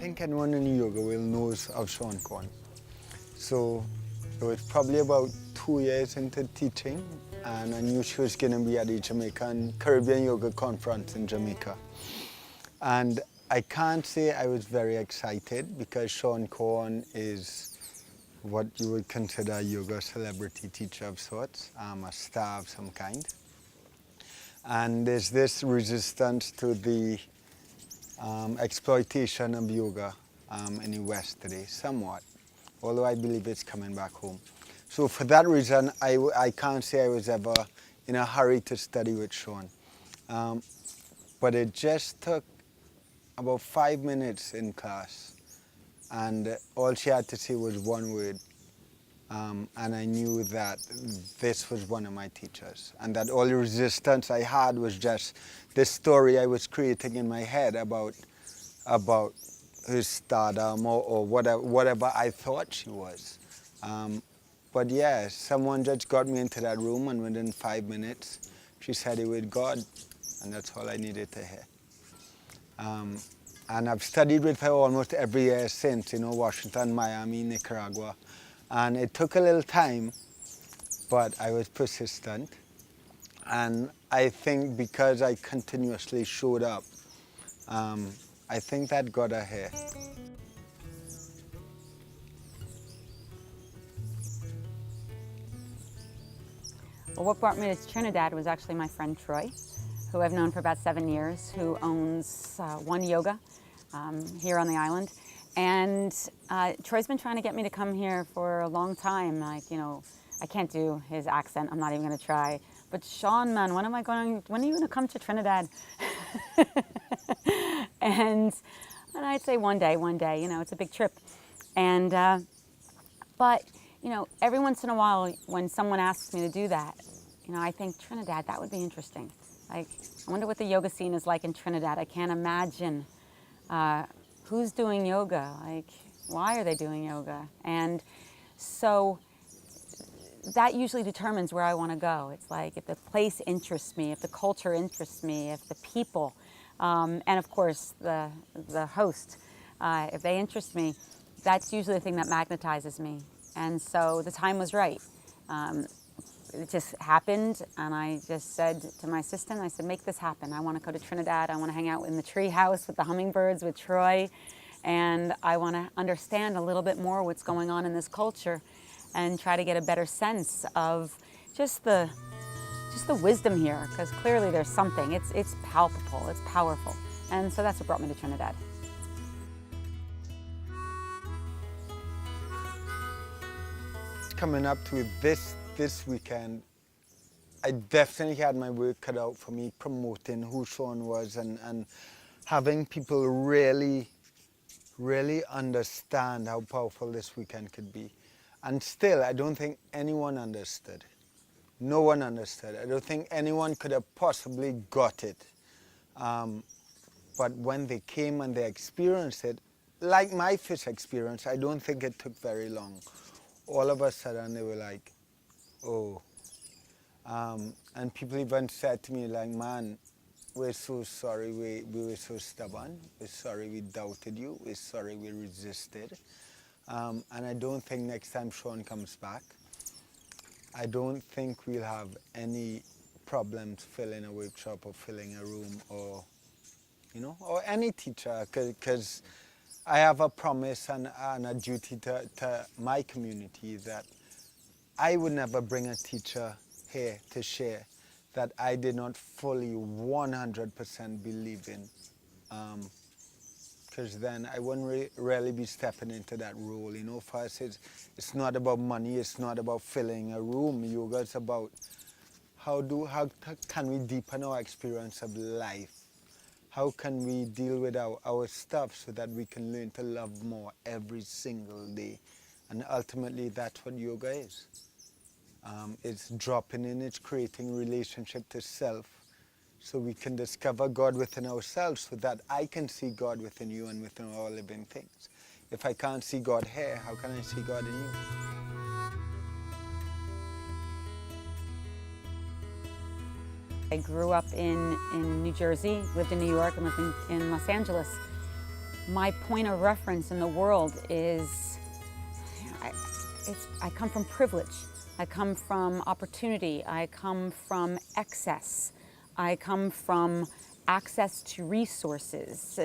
think anyone in yoga will knows of Seane Corn. So it was probably about 2 years into teaching, and I knew she was going to be at the Jamaican Caribbean Yoga Conference in Jamaica. And I can't say I was very excited because Seane Corn is what you would consider a yoga celebrity teacher of sorts, a star of some kind. And there's this resistance to the exploitation of yoga in the West today, somewhat, although I believe it's coming back home. So for that reason, I can't say I was ever in a hurry to study with Seane. But it just took about 5 minutes in class, and all she had to say was one word. And I knew that this was one of my teachers, and that all the resistance I had was just this story I was creating in my head about her stardom or whatever I thought she was. But yeah, someone just got me into that room, and within 5 minutes, she said it with God, and that's all I needed to hear. And I've studied with her almost every year since, Washington, Miami, Nicaragua. And it took a little time, but I was persistent. And I think because I continuously showed up, I think that got her here. Well, what brought me to Trinidad was actually my friend Troy, who I've known for about 7 years, who owns One Yoga here on the island. And Troy's been trying to get me to come here for a long time. I can't do his accent. I'm not even going to try. But Seane, man, when are you going to come to Trinidad? and I'd say one day, it's a big trip. And, but, every once in a while when someone asks me to do that, I think Trinidad, that would be interesting. Like, I wonder what the yoga scene is like in Trinidad. I can't imagine who's doing yoga, like, why are they doing yoga? And so that usually determines where I want to go. It's like if the place interests me, if the culture interests me, if the people, and of course the host, if they interest me, that's usually the thing that magnetizes me. And so the time was right. It just happened, and I just said to my assistant, I said, make this happen. I want to go to Trinidad. I want to hang out in the Treehouse with the hummingbirds with Troy, and I want to understand a little bit more what's going on in this culture and try to get a better sense of just the wisdom here, because clearly there's something. It's palpable, it's powerful. And so that's what brought me to Trinidad. Coming up to this weekend, I definitely had my work cut out for me promoting who Seane was and having people really understand how powerful this weekend could be. And still, I don't think anyone understood. No one understood. I don't think anyone could have possibly got it. But when they came and they experienced it, like my first experience, I don't think it took very long. All of a sudden, they were like, oh. And people even said to me, like, man, we're so sorry we were so stubborn. We're sorry we doubted you. We're sorry we resisted. And I don't think next time Seane comes back, I don't think we'll have any problems filling a workshop or filling a room or, or any teacher, because I have a promise and a duty to my community that I would never bring a teacher here to share that I did not fully 100% believe in. Because then I wouldn't really be stepping into that role. For us, it's not about money, it's not about filling a room. Yoga is about how can we deepen our experience of life? How can we deal with our stuff so that we can learn to love more every single day? And ultimately, that's what yoga is. It's dropping in, it's creating relationship to self so we can discover God within ourselves so that I can see God within you and within all living things. If I can't see God here, how can I see God in you? I grew up in New Jersey, lived in New York, and lived in Los Angeles. my point of reference in the world is, I come from privilege. I come from opportunity. I come from excess. I come from access to resources.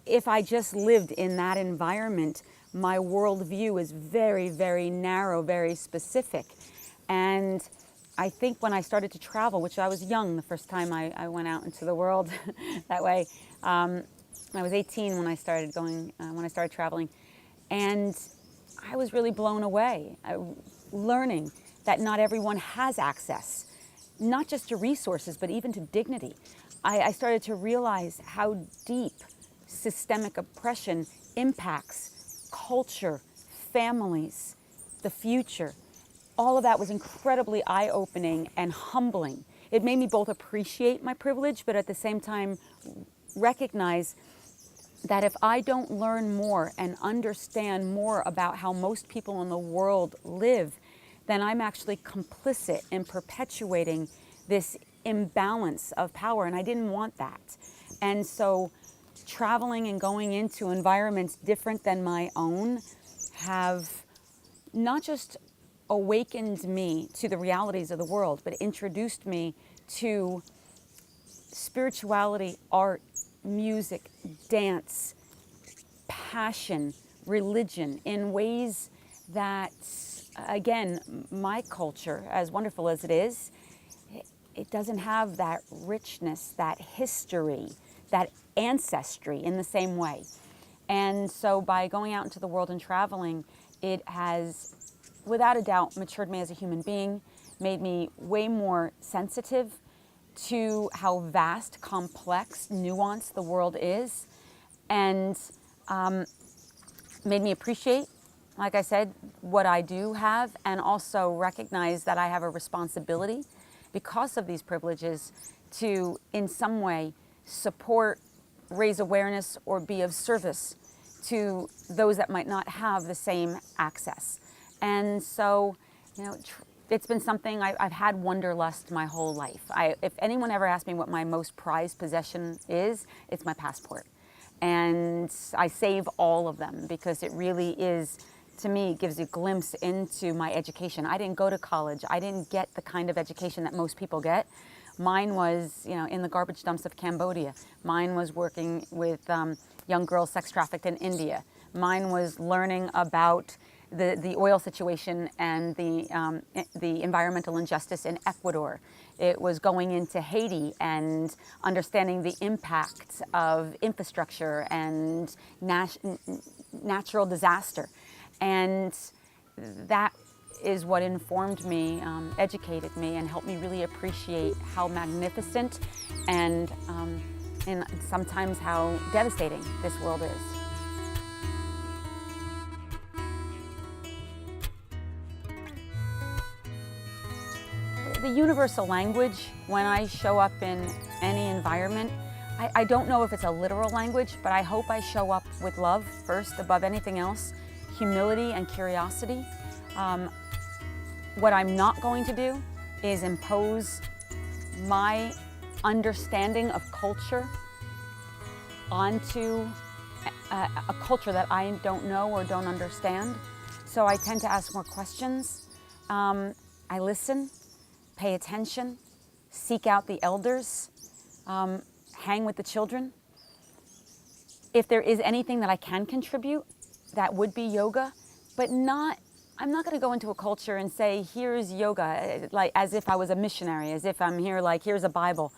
If I just lived in that environment, my worldview is very, very narrow, very specific. And I think when I started to travel, which I was young the first time I went out into the world that way, I was 18 when I started traveling, and I was really blown away, learning that not everyone has access, not just to resources, but even to dignity. I started to realize how deep systemic oppression impacts culture, families, the future. All of that was incredibly eye-opening and humbling. It made me both appreciate my privilege, but at the same time recognize that if I don't learn more and understand more about how most people in the world live, then I'm actually complicit in perpetuating this imbalance of power, and I didn't want that. And so traveling and going into environments different than my own have not just awakened me to the realities of the world, but introduced me to spirituality, art, music, dance, passion, religion, in ways that, again, my culture, as wonderful as it is, it doesn't have that richness, that history, that ancestry in the same way. And so by going out into the world and traveling, it has, without a doubt, matured me as a human being, made me way more sensitive to how vast, complex, nuanced the world is, and made me appreciate, like I said, what I do have, and also recognize that I have a responsibility because of these privileges to, in some way, support, raise awareness, or be of service to those that might not have the same access. And so, it's been something I've had wanderlust my whole life. If anyone ever asked me what my most prized possession is, it's my passport. And I save all of them because it really is, to me, gives you a glimpse into my education. I didn't go to college. I didn't get the kind of education that most people get. Mine was, in the garbage dumps of Cambodia. Mine was working with young girls sex trafficked in India. Mine was learning about the oil situation and the environmental injustice in Ecuador. It was going into Haiti and understanding the impact of infrastructure and natural disaster. And that is what informed me, educated me, and helped me really appreciate how magnificent and sometimes how devastating this world is. The universal language, when I show up in any environment, I don't know if it's a literal language, but I hope I show up with love first, above anything else, humility and curiosity. What I'm not going to do is impose my understanding of culture onto a culture that I don't know or don't understand. So I tend to ask more questions. I listen, pay attention, seek out the elders, hang with the children. If there is anything that I can contribute, that would be yoga, but I'm not going to go into a culture and say, here's yoga, like as if I was a missionary, as if I'm here, like here's a Bible,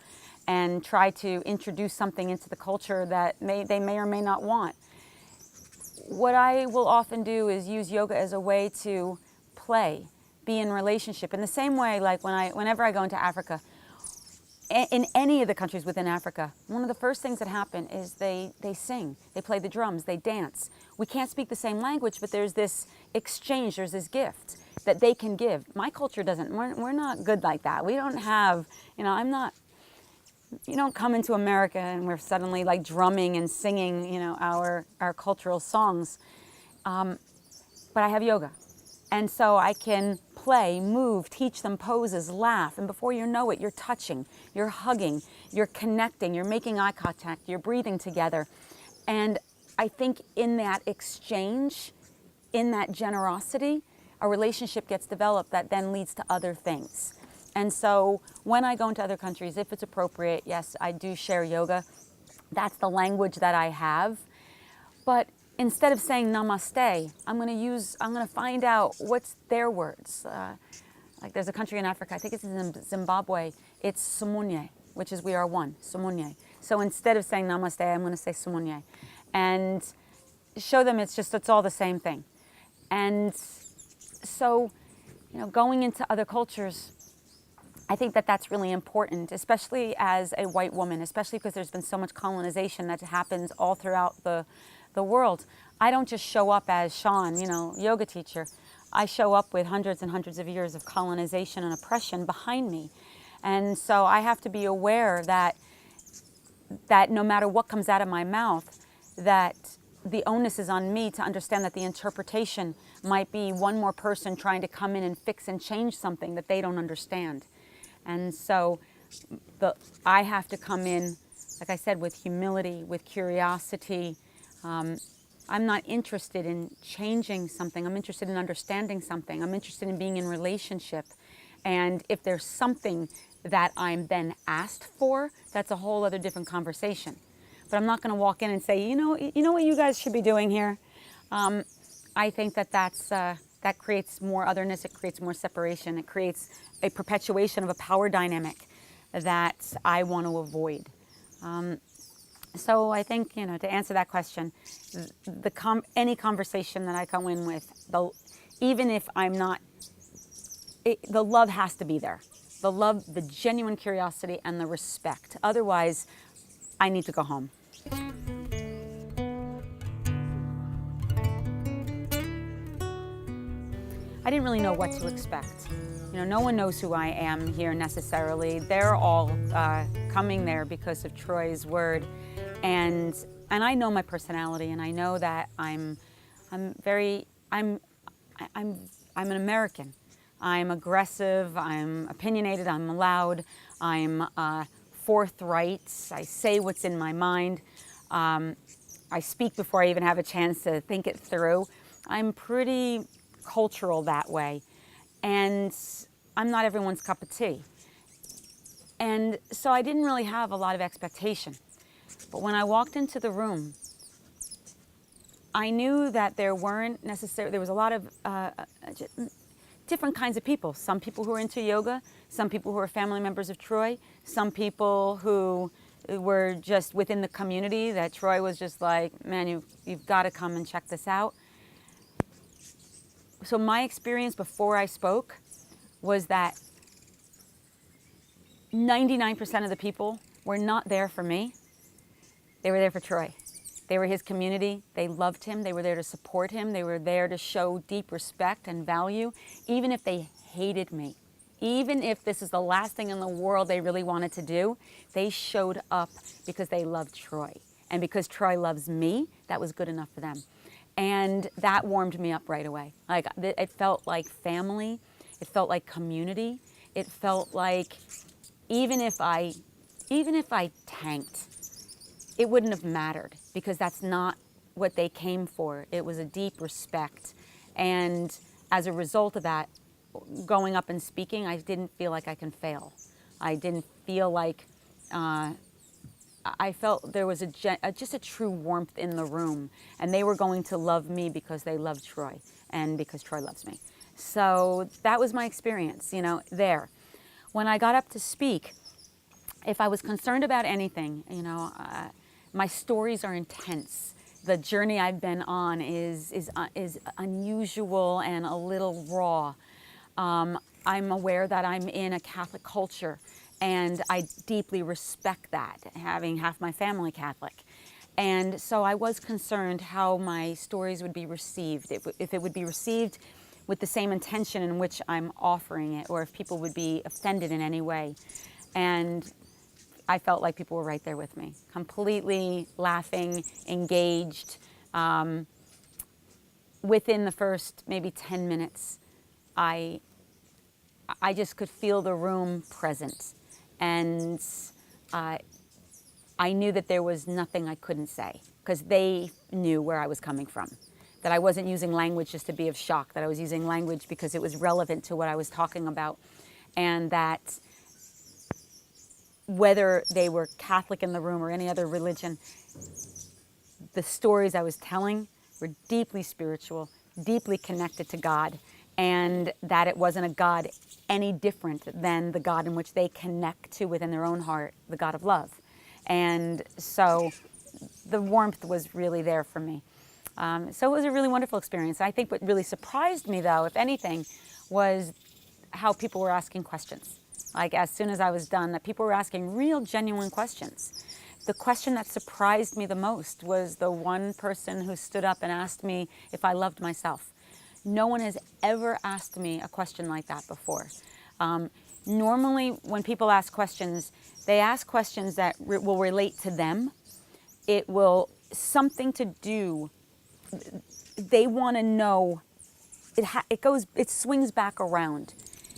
and try to introduce something into the culture that they may or may not want. What I will often do is use yoga as a way to play, be in relationship. In the same way, like whenever I go into Africa, in any of the countries within Africa, one of the first things that happen is they sing, they play the drums, they dance. We can't speak the same language, but there's this exchange, there's this gift that they can give. My culture doesn't, we're not good like that. We don't have, you don't come into America and we're suddenly like drumming and singing, our cultural songs. But I have yoga. And so I can play, move, teach them poses, laugh, and before you know it, you're touching, you're hugging, you're connecting, you're making eye contact, you're breathing together. And I think in that exchange, in that generosity, a relationship gets developed that then leads to other things. And so when I go into other countries, if it's appropriate, yes, I do share yoga. That's the language that I have. But instead of saying namaste, I'm going to find out what's their words. Like there's a country in Africa, I think it's in Zimbabwe, it's Sumunye, which is we are one, Sumunye. So instead of saying namaste, I'm going to say Sumunye. And show them it's all the same thing. And so, going into other cultures, I think that that's really important, especially as a white woman, especially because there's been so much colonization that happens all throughout the world. I don't just show up as Seane, yoga teacher. I show up with hundreds and hundreds of years of colonization and oppression behind me. And so I have to be aware that no matter what comes out of my mouth, that the onus is on me to understand that the interpretation might be one more person trying to come in and fix and change something that they don't understand. And so I have to come in, like I said, with humility, with curiosity. I'm not interested in changing something. I'm interested in understanding something. I'm interested in being in relationship. And if there's something that I'm then asked for, that's a whole other different conversation. But I'm not going to walk in and say, you know what you guys should be doing here. I think that creates more otherness. It creates more separation. It creates a perpetuation of a power dynamic that I want to avoid. So I think, to answer that question, any conversation that I come in with, even if I'm not, the love has to be there. The love, the genuine curiosity, and the respect. Otherwise, I need to go home. I didn't really know what to expect. No one knows who I am here necessarily. They're all coming there because of Troy's word, and I know my personality, and I know that I'm an American. I'm aggressive. I'm opinionated. I'm loud. I'm forthright. I say what's in my mind. I speak before I even have a chance to think it through. I'm pretty cultural that way, and I'm not everyone's cup of tea. And so I didn't really have a lot of expectation. But when I walked into the room, I knew that there was a lot of different kinds of people. Some people who are into yoga, some people who are family members of Troy, some people who were just within the community that Troy was just like, man, you've got to come and check this out. So my experience before I spoke was that 99% of the people were not there for me. They were there for Troy. They were his community. They loved him. They were there to support him. They were there to show deep respect and value, even if they hated me. Even if this is the last thing in the world they really wanted to do, they showed up because they loved Troy. And because Troy loves me, that was good enough for them. And that warmed me up right away. Like, it felt like family. It felt like community. It felt like even if I tanked, it wouldn't have mattered, because that's not what they came for. It was a deep respect. And as a result of that, going up and speaking, I didn't feel like I can fail. I didn't feel like, I felt there was just a true warmth in the room, and they were going to love me because they loved Troy and because Troy loves me. So that was my experience, there. When I got up to speak, if I was concerned about anything, my stories are intense. The journey I've been on is unusual and a little raw. I'm aware that I'm in a Catholic culture, and I deeply respect that, having half my family Catholic. And so I was concerned how my stories would be received, if it would be received with the same intention in which I'm offering it, or if people would be offended in any way. And I felt like people were right there with me, completely laughing, engaged. Within the first maybe 10 minutes, I I just could feel the room present. And I knew that there was nothing I couldn't say, because they knew where I was coming from. That I wasn't using language just to be of shock, that I was using language because it was relevant to what I was talking about. And that whether they were Catholic in the room or any other religion, the stories I was telling were deeply spiritual, deeply connected to God, and that it wasn't a God any different than the God in which they connect to within their own heart, the God of love. And so the warmth was really there for me. So it was a really wonderful experience. I think what really surprised me, though, if anything, was how people were asking questions. Like, as soon as I was done, that people were asking real, genuine questions. The question that surprised me the most was the one person who stood up and asked me if I loved myself. No one has ever asked me a question like that before. Normally, when people ask questions, they ask questions that will relate to them. It will, something to do, they want to know, it swings back around.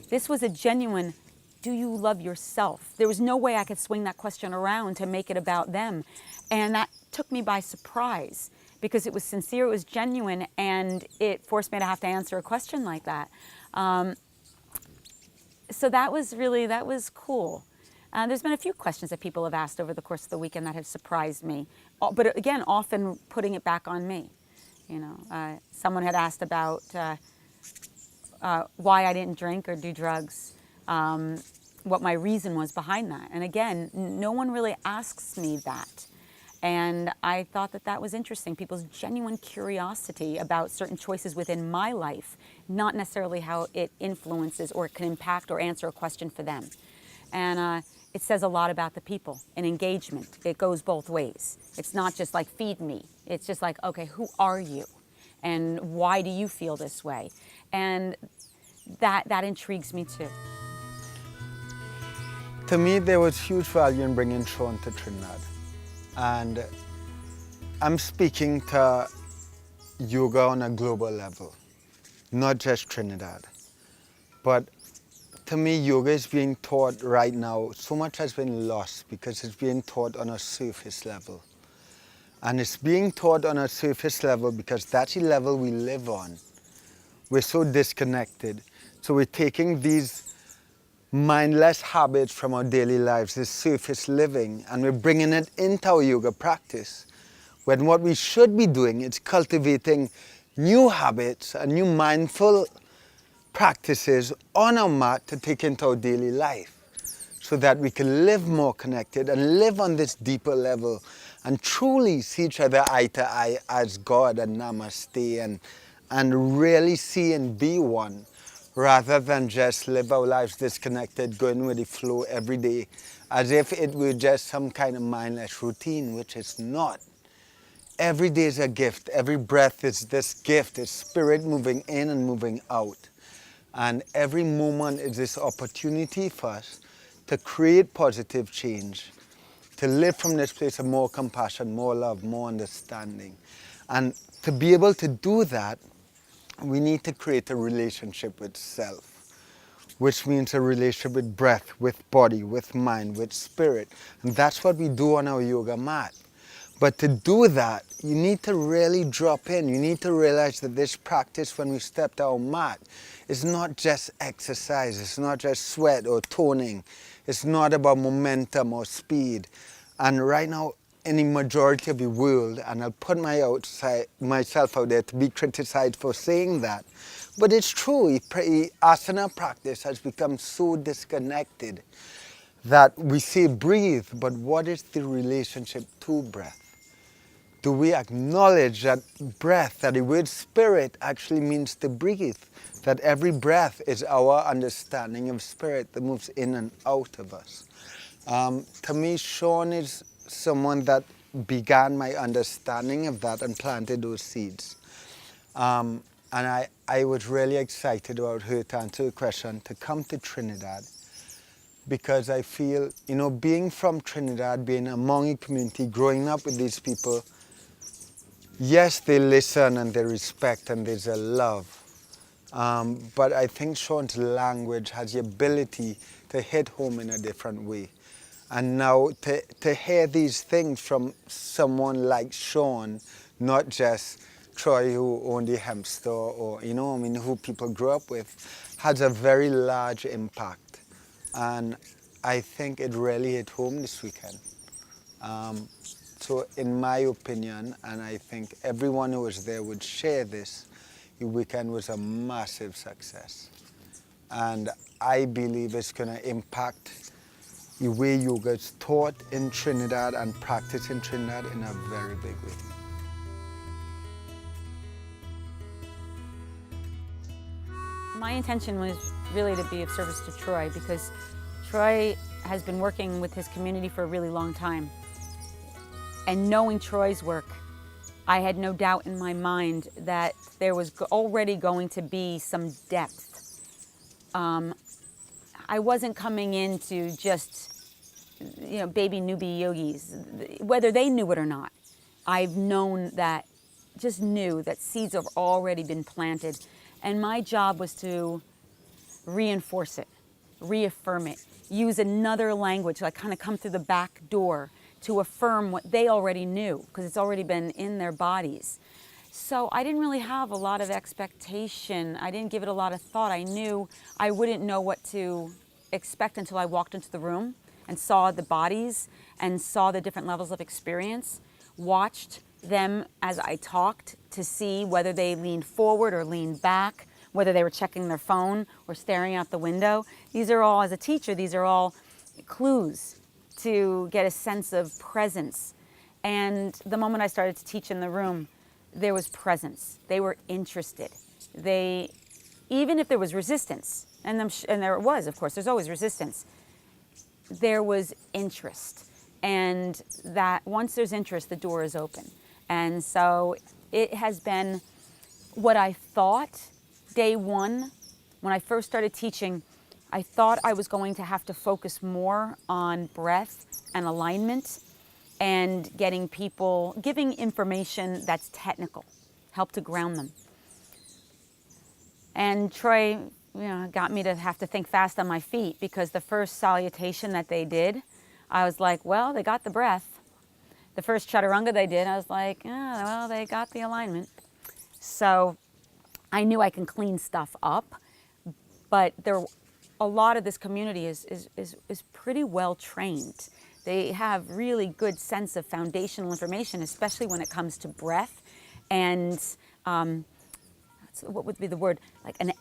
This was a genuine, do you love yourself? There was no way I could swing that question around to make it about them. And that took me by surprise, because it was sincere, it was genuine, and it forced me to have to answer a question like that. So that was cool. There's been a few questions that people have asked over the course of the weekend that have surprised me. But again, often putting it back on me. You know, someone had asked about why I didn't drink or do drugs, what my reason was behind that. And again, no one really asks me that. And I thought that that was interesting, people's genuine curiosity about certain choices within my life, not necessarily how it influences or can impact or answer a question for them. And it says a lot about the people and engagement. It goes both ways. It's not just like, feed me. It's just like, okay, who are you? And why do you feel this way? And that intrigues me too. To me, there was huge value in bringing Sean to Trinidad. And I'm speaking to yoga on a global level, not just Trinidad. But to me, yoga is being taught right now. So much has been lost because it's being taught on a surface level. And it's being taught on a surface level because that's the level we live on. We're so disconnected. So we're taking these mindless habits from our daily lives, this surface living, and we're bringing it into our yoga practice. When what we should be doing is cultivating new habits and new mindful practices on our mat to take into our daily life, so that we can live more connected and live on this deeper level and truly see each other eye to eye as God and namaste, and really see and be one, rather than just live our lives disconnected, going with the flow every day, as if it were just some kind of mindless routine, which it's not. Every day is a gift. Every breath is this gift. It's spirit moving in and moving out. And every moment is this opportunity for us to create positive change, to live from this place of more compassion, more love, more understanding. And to be able to do that, we need to create a relationship with self, which means a relationship with breath, with body, with mind, with spirit. And that's what we do on our yoga mat. But to do that, you need to really drop in. You need to realize that this practice, when we step to our mat, is not just exercise. It's not just sweat or toning. It's not about momentum or speed. And right now, in the majority of the world, and I'll put myself out there to be criticized for saying that, but it's true, asana practice has become so disconnected that we say breathe, but what is the relationship to breath? Do we acknowledge that breath, that the word spirit actually means to breathe, that every breath is our understanding of spirit that moves in and out of us? To me, Sean is someone that began my understanding of that and planted those seeds. And I was really excited about her, to answer the question, to come to Trinidad, because I feel, being from Trinidad, being among a community, growing up with these people, yes, they listen and they respect and there's a love, But I think Sean's language has the ability to hit home in a different way. And now to hear these things from someone like Sean, not just Troy who owned the hemp store or, you know, I mean, who people grew up with, has a very large impact. And I think it really hit home this weekend. So in my opinion, and I think everyone who was there would share this, the weekend was a massive success. And I believe it's going to impact the way yoga is taught in Trinidad and practiced in Trinidad in a very big way. My intention was really to be of service to Troy because Troy has been working with his community for a really long time. And knowing Troy's work, I had no doubt in my mind that there was already going to be some depth. I wasn't coming in to just, you know, baby newbie yogis, whether they knew it or not. I've known that, just knew that seeds have already been planted. And my job was to reinforce it, reaffirm it, use another language, like kind of come through the back door to affirm what they already knew, because it's already been in their bodies. So I didn't really have a lot of expectation. I didn't give it a lot of thought. I knew I wouldn't know what to expect until I walked into the room and saw the bodies and saw the different levels of experience, watched them as I talked to see whether they leaned forward or leaned back, whether they were checking their phone or staring out the window. These are all, as a teacher, these are all clues to get a sense of presence. And the moment I started to teach in the room, there was presence. They were interested. They, even if there was resistance, and there was, of course, there's always resistance, there was interest. And that once there's interest, the door is open. And so it has been what I thought day one, when I first started teaching, I thought I was going to have to focus more on breath and alignment and getting people, giving information that's technical, help to ground them. And Troy, got me to have to think fast on my feet, because the first salutation that they did, I was like, well, they got the breath. The first chaturanga they did, I was like, well, they got the alignment. So I knew I can clean stuff up, but a lot of this community is pretty well trained. They have really good sense of foundational information, especially when it comes to breath and what would be the word? Like an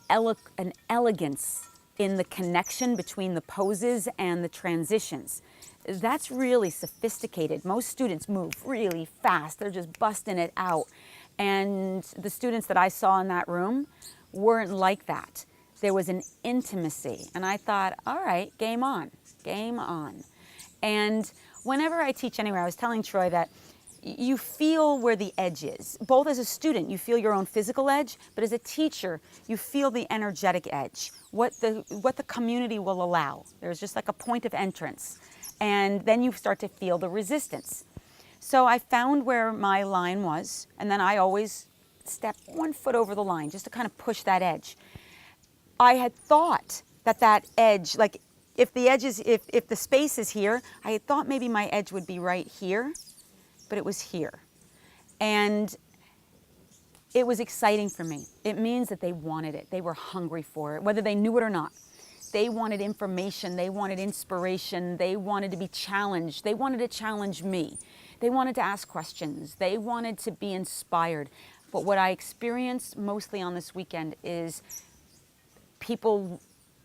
elegance in the connection between the poses and the transitions. That's really sophisticated. Most students move really fast. They're just busting it out. And the students that I saw in that room weren't like that. There was an intimacy. And I thought, all right, game on, game on. And whenever I teach anywhere, I was telling Troy that you feel where the edge is. Both as a student, you feel your own physical edge, but as a teacher, you feel the energetic edge, what the community will allow. There's just like a point of entrance. And then you start to feel the resistance. So I found where my line was, and then I always step 1 foot over the line just to kind of push that edge. I had thought that edge, like if the space is here, I had thought maybe my edge would be right here, but it was here. And it was exciting for me. It means that they wanted it. They were hungry for it, whether they knew it or not. They wanted information. They wanted inspiration. They wanted to be challenged. They wanted to challenge me. They wanted to ask questions. They wanted to be inspired. But what I experienced mostly on this weekend is people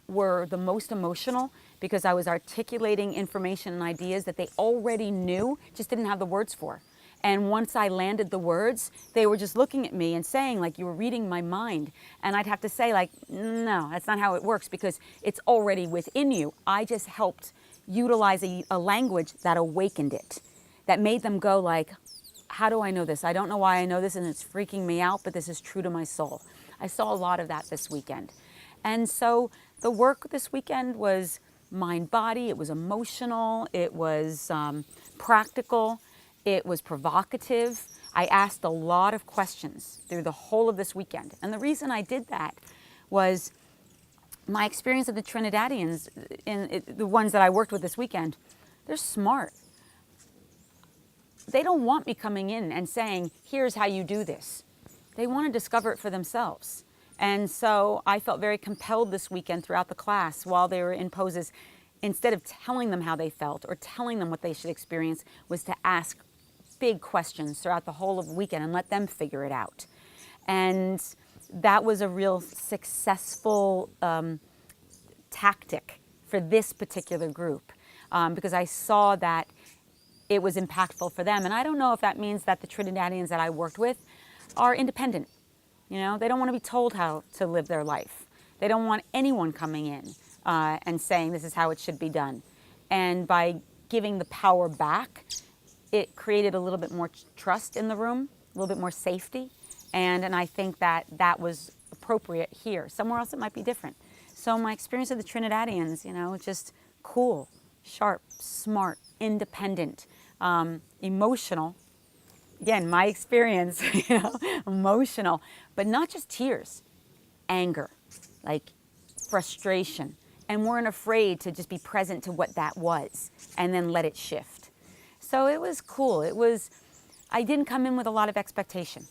were the most emotional because I was articulating information and ideas that they already knew, just didn't have the words for. And once I landed the words, they were just looking at me and saying, like, you were reading my mind. And I'd have to say, like, no, that's not how it works, because it's already within you. I just helped utilize a language that awakened it, that made them go like, how do I know this? I don't know why I know this, and it's freaking me out, but this is true to my soul. I saw a lot of that this weekend. And so the work this weekend was mind-body, it was emotional, it was practical, it was provocative. I asked a lot of questions through the whole of this weekend. And the reason I did that was my experience of the Trinidadians, the ones that I worked with this weekend. They're smart. They don't want me coming in and saying, here's how you do this. They want to discover it for themselves. And so I felt very compelled this weekend throughout the class while they were in poses, instead of telling them how they felt or telling them what they should experience, was to ask big questions throughout the whole of the weekend and let them figure it out. And that was a real successful tactic for this particular group, because I saw that it was impactful for them. And I don't know if that means that the Trinidadians that I worked with are independent. You know, they don't want to be told how to live their life. They don't want anyone coming in and saying this is how it should be done. And by giving the power back, it created a little bit more trust in the room, a little bit more safety. And I think that that was appropriate here. Somewhere else it might be different. So my experience of the Trinidadians, you know, just cool, sharp, smart, independent, emotional. Again, my experience, you know, emotional, but not just tears, anger, like frustration. And weren't afraid to just be present to what that was and then let it shift. So it was cool. I didn't come in with a lot of expectation.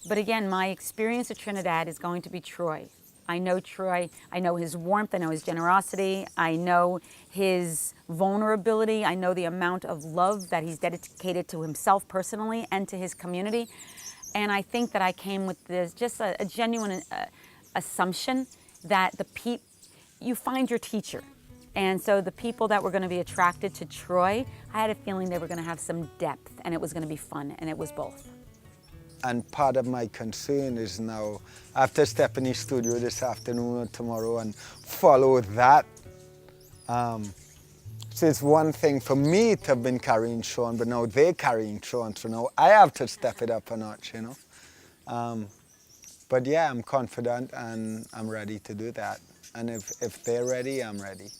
But again, my experience of Trinidad is going to be Troy. I know Troy. I know his warmth. I know his generosity. I know his vulnerability. I know the amount of love that he's dedicated to himself personally and to his community. And I think that I came with this just a genuine assumption that you find your teacher. And so the people that were going to be attracted to Troy, I had a feeling they were going to have some depth and it was going to be fun, and it was both. And part of my concern is now, I have to step in the studio this afternoon or tomorrow and follow that. So it's one thing for me to have been carrying Sean, but now they're carrying Sean, so now I have to step it up a notch, you know. But yeah, I'm confident and I'm ready to do that. And if they're ready, I'm ready.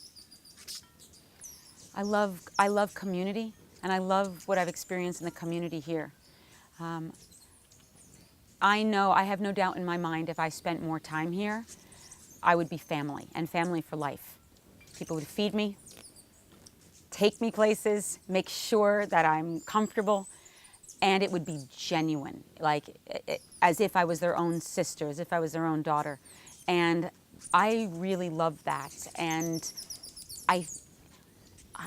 I love community, and I love what I've experienced in the community here. I know, I have no doubt in my mind, if I spent more time here, I would be family, and family for life. People would feed me, take me places, make sure that I'm comfortable, and it would be genuine, like as if I was their own sister, as if I was their own daughter. And I really love that. And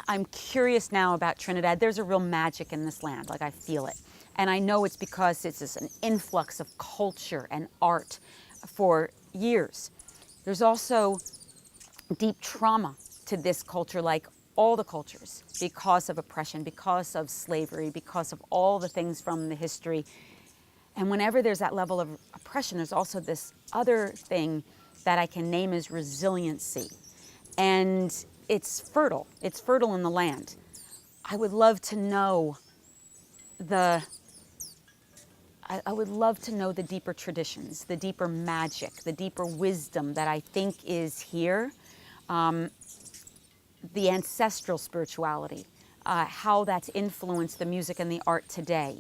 I'm curious now about Trinidad. There's a real magic in this land, like I feel it. And I know it's because it's just an influx of culture and art for years. There's also deep trauma to this culture, like all the cultures, because of oppression, because of slavery, because of all the things from the history. And whenever there's that level of oppression, there's also this other thing that I can name as resiliency. And it's fertile in the land. I would love to know the deeper traditions, the deeper magic, the deeper wisdom that I think is here, the ancestral spirituality, how that's influenced the music and the art today.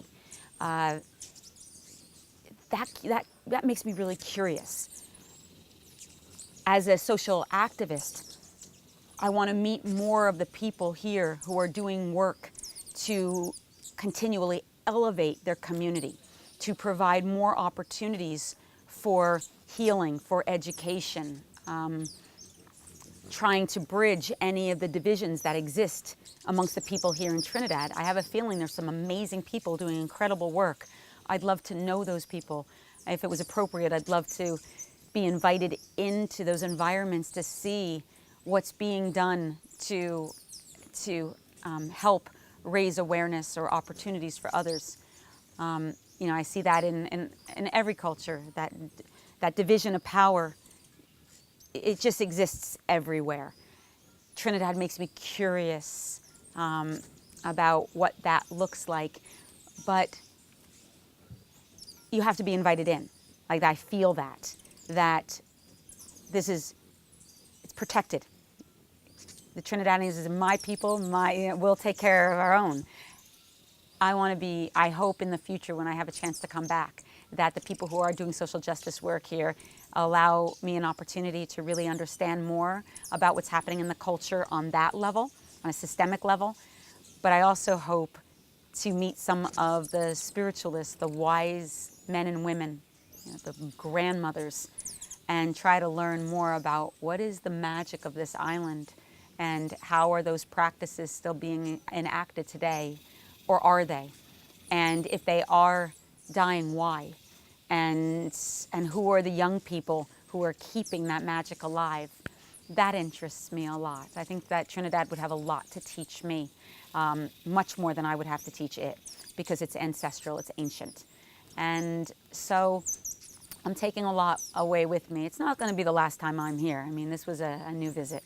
That makes me really curious. As a social activist, I want to meet more of the people here who are doing work to continually elevate their community, to provide more opportunities for healing, for education, trying to bridge any of the divisions that exist amongst the people here in Trinidad. I have a feeling there's some amazing people doing incredible work. I'd love to know those people. If it was appropriate, I'd love to be invited into those environments to see what's being done to help raise awareness or opportunities for others. You know, I see that in every culture, that division of power. It just exists everywhere. Trinidad makes me curious about what that looks like, but you have to be invited in. Like, I feel that it's protected. The Trinidadians is my people, we'll take care of our own. I hope in the future when I have a chance to come back that the people who are doing social justice work here allow me an opportunity to really understand more about what's happening in the culture on that level, on a systemic level. But I also hope to meet some of the spiritualists, the wise men and women, the grandmothers, and try to learn more about what is the magic of this island and how are those practices still being enacted today, or are they? And if they are dying, why? And who are the young people who are keeping that magic alive? That interests me a lot. I think that Trinidad would have a lot to teach me, much more than I would have to teach it, because it's ancestral, it's ancient. And so I'm taking a lot away with me. It's not going to be the last time I'm here. I mean, this was a new visit,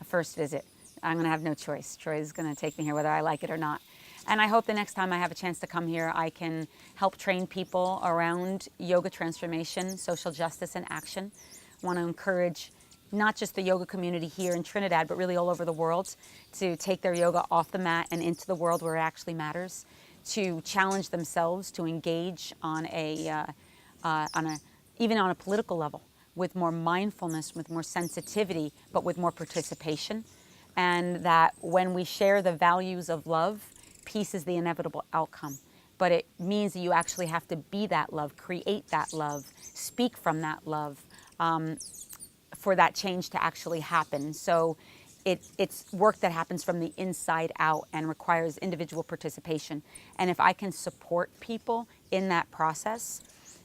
a first visit. I'm going to have no choice. Troy's going to take me here whether I like it or not. And I hope the next time I have a chance to come here, I can help train people around yoga transformation, social justice, and action. I want to encourage not just the yoga community here in Trinidad, but really all over the world, to take their yoga off the mat and into the world where it actually matters, to challenge themselves, to engage on even on a political level, with more mindfulness, with more sensitivity, but with more participation. And that when we share the values of love, peace is the inevitable outcome. But it means that you actually have to be that love, create that love, speak from that love, for that change to actually happen. So it's work that happens from the inside out and requires individual participation. And if I can support people in that process,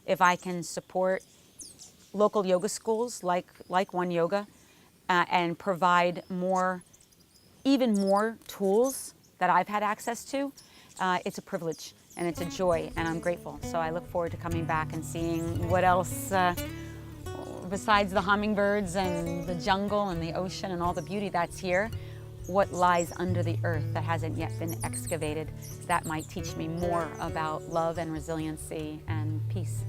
if I can support local yoga schools like One Yoga, and provide even more tools that I've had access to, it's a privilege and it's a joy, and I'm grateful. So I look forward to coming back and seeing what else, besides the hummingbirds and the jungle and the ocean and all the beauty that's here, what lies under the earth that hasn't yet been excavated that might teach me more about love and resiliency and peace.